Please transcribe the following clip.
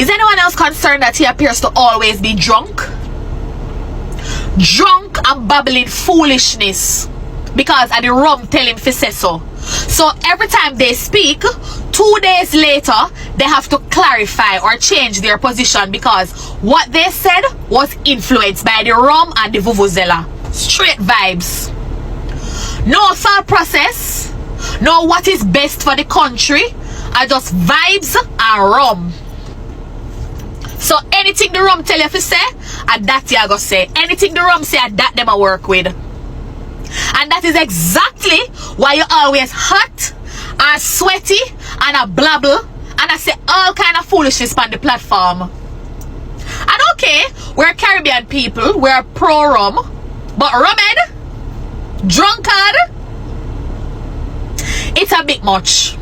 Is anyone else concerned that he appears to always be drunk? Drunk and babbling foolishness because of the rum tell him to say so. So every time they speak, 2 days later, they have to clarify or change their position because what they said was influenced by the rum and the vuvuzela. Straight vibes. No thought process. No what is best for the country. Are just vibes and rum. So anything the rum tell you to say, and that you are going to say. Anything the rum say, and that them a work with. And that is exactly why you always hot and sweaty and a blabble and I say all kind of foolishness on the platform. And okay, we're Caribbean people, we're pro rum, but rumhead, drunkard, it's a bit much.